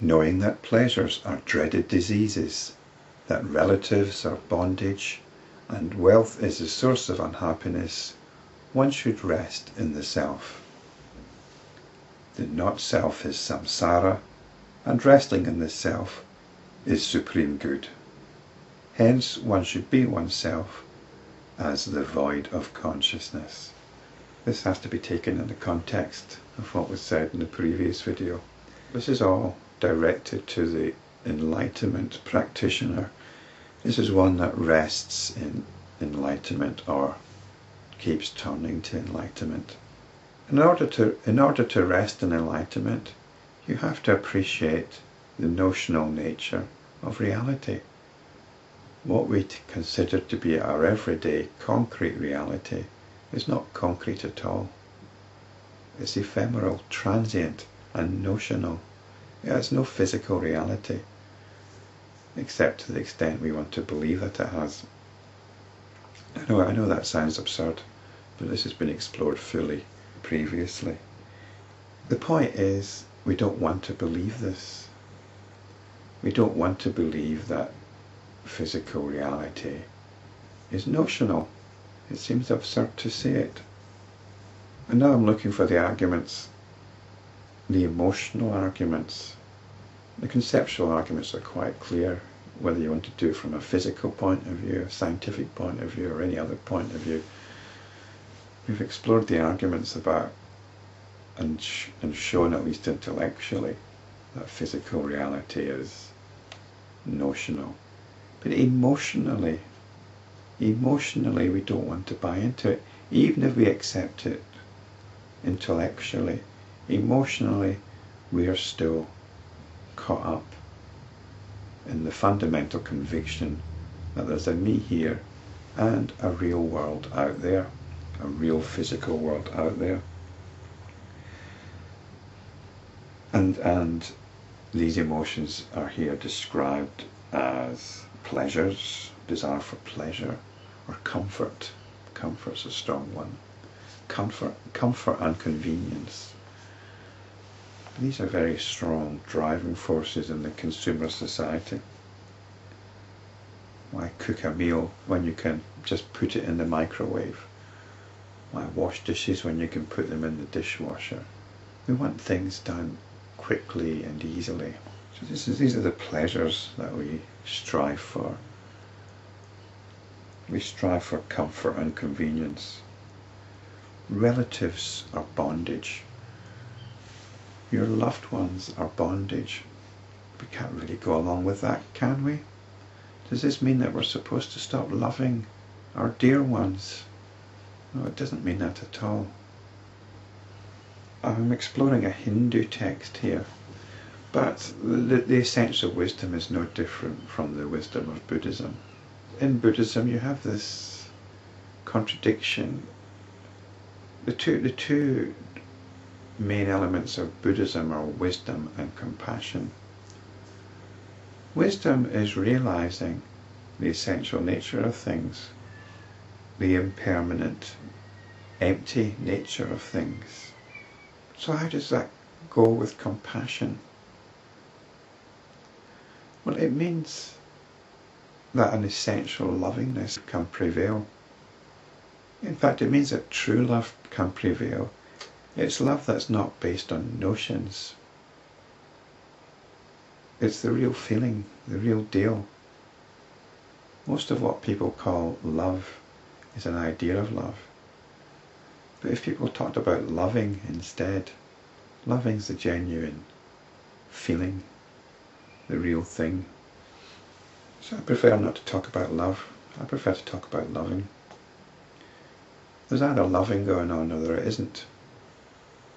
knowing that pleasures are dreaded diseases, that relatives are bondage, and wealth is the source of unhappiness, one should rest in the self. The not-self is samsara, and resting in the self is supreme good. Hence, one should be oneself as the void of consciousness. This has to be taken in the context of what was said in the previous video. This is all directed to the enlightenment practitioner. This is one that rests in enlightenment or keeps turning to enlightenment. In order to rest in enlightenment, you have to appreciate the notional nature of reality. What we consider to be our everyday concrete reality is not concrete at all. It's ephemeral, transient, and notional. It has no physical reality, except to the extent we want to believe that it has. I know that sounds absurd, but this has been explored fully previously. The point is, we don't want to believe this. We don't want to believe that physical reality is notional. It seems absurd to say it. And now I'm looking for the arguments, the emotional arguments. The conceptual arguments are quite clear, whether you want to do it from a physical point of view, a scientific point of view, or any other point of view. We've explored the arguments about and shown, at least intellectually, that physical reality is notional. But emotionally we don't want to buy into it, even if we accept it intellectually. Emotionally, we are still caught up in the fundamental conviction that there's a me here and a real world out there, a real physical world out there. And these emotions are here described as pleasures, desire for pleasure, or comfort. Comfort's a strong one. Comfort and convenience. These are very strong driving forces in the consumer society. Why cook a meal when you can just put it in the microwave? Why wash dishes when you can put them in the dishwasher? We want things done quickly and easily. So these are the pleasures that we strive for. We strive for comfort and convenience. Relatives are bondage. Your loved ones are bondage. We can't really go along with that, can we? Does this mean that we're supposed to stop loving our dear ones? No, it doesn't mean that at all. I'm exploring a Hindu text here, but the essential wisdom is no different from the wisdom of Buddhism. In Buddhism you have this contradiction. The two main elements of Buddhism are wisdom and compassion. Wisdom is realizing the essential nature of things, the impermanent, empty nature of things. So how does that go with compassion? Well, it means that an essential lovingness can prevail. In fact, it means that true love can prevail. It's love that's not based on notions. It's the real feeling, the real deal. Most of what people call love is an idea of love. But if people talked about loving instead, loving's the genuine feeling, the real thing. So I prefer not to talk about love. I prefer to talk about loving. There's either loving going on or there isn't.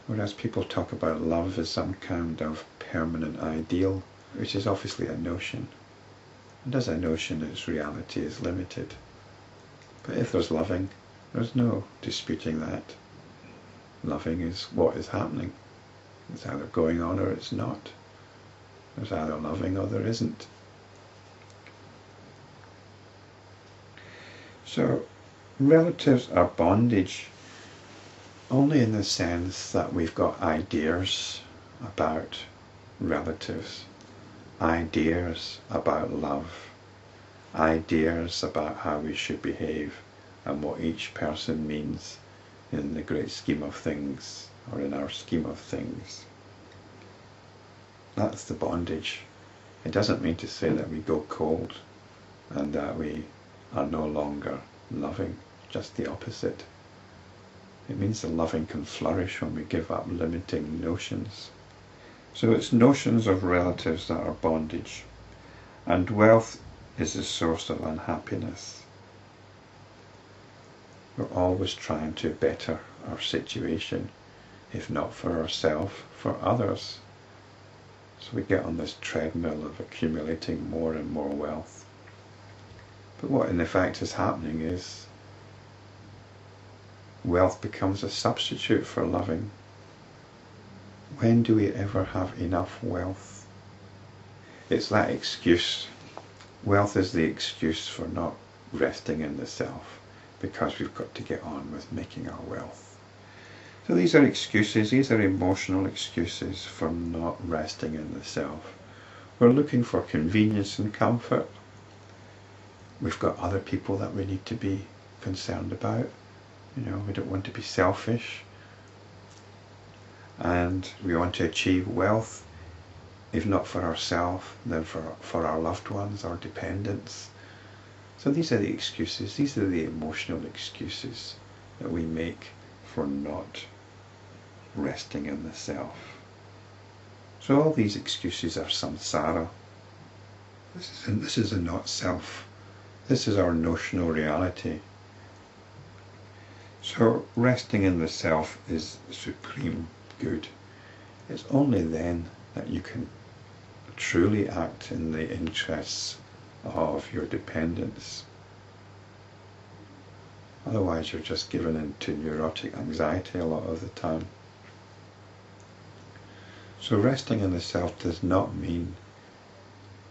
Whereas people talk about love as some kind of permanent ideal, which is obviously a notion. And as a notion, its reality is limited. But if there's loving, there's no disputing that. Loving is what is happening. It's either going on or it's not. There's either loving or there isn't. So, relatives are bondage only in the sense that we've got ideas about relatives. ideas about love, ideas about how we should behave and what each person means in the great scheme of things, or in our scheme of things. That's the bondage. It doesn't mean to say that we go cold and that we are no longer loving, just the opposite. It means the loving can flourish when we give up limiting notions. So it's notions of relatives that are bondage, and wealth is the source of unhappiness. We're always trying to better our situation, if not for ourselves, for others. So we get on this treadmill of accumulating more and more wealth. But what in effect is happening is wealth becomes a substitute for loving. When do we ever have enough wealth? It's that excuse. Wealth is the excuse for not resting in the self, because we've got to get on with making our wealth. So these are excuses, these are emotional excuses for not resting in the self. We're looking for convenience and comfort. We've got other people that we need to be concerned about. We don't want to be selfish. And we want to achieve wealth, if not for ourselves, then for our loved ones, our dependents. So these are the excuses, these are the emotional excuses that we make for not resting in the self. So all these excuses are samsara. This is a not self. This is our notional reality. So resting in the self is supreme good. It's only then that you can truly act in the interests of your dependents. Otherwise you're just given into neurotic anxiety a lot of the time. So resting in the self does not mean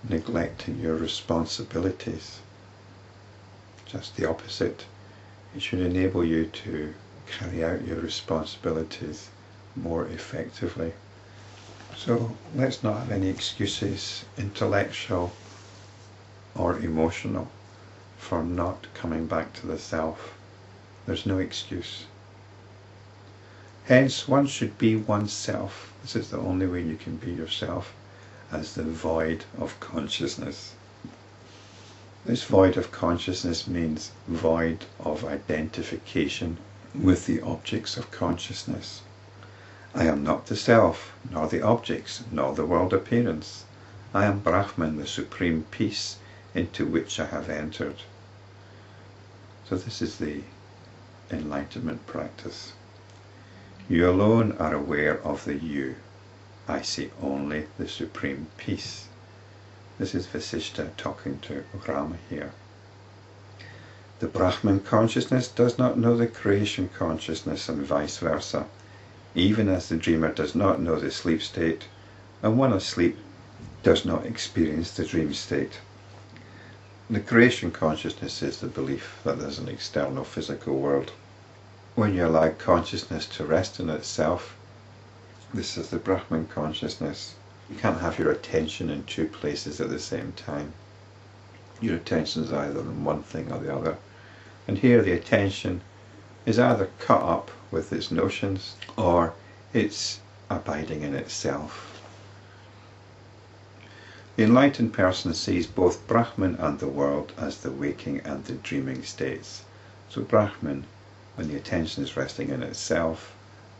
neglecting your responsibilities. Just the opposite. It should enable you to carry out your responsibilities more effectively. So let's not have any excuses, intellectual or emotional, for not coming back to the self. There's no excuse. Hence, one should be oneself. This is the only way you can be yourself, as the void of consciousness. This void of consciousness means void of identification with the objects of consciousness. I am not the self, nor the objects, nor the world appearance. I am Brahman, the supreme peace, into which I have entered. So this is the enlightenment practice. You alone are aware of the you. I see only the supreme peace. This is Vasishta talking to Rama here. The Brahman consciousness does not know the creation consciousness, and vice versa, even as the dreamer does not know the sleep state, and one asleep does not experience the dream state. The creation consciousness is the belief that there's an external physical world. When you allow consciousness to rest in itself, this is the Brahman consciousness. You can't have your attention in two places at the same time. Your attention is either on one thing or the other. And here the attention is either caught up with its notions, or it's abiding in itself. The enlightened person sees both Brahman and the world as the waking and the dreaming states. So Brahman, when the attention is resting in itself,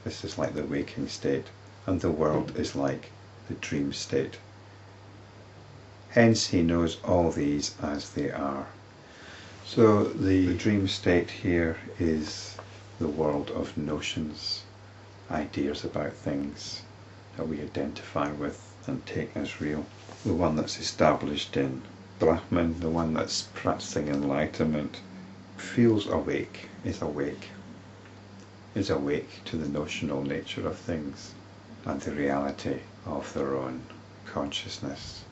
this is like the waking state, and the world is like the dream state. Hence he knows all these as they are. So the dream state here is the world of notions, ideas about things that we identify with and take as real. The one that's established in Brahman, the one that's practicing enlightenment, feels awake, is awake to the notional nature of things and the reality of their own consciousness.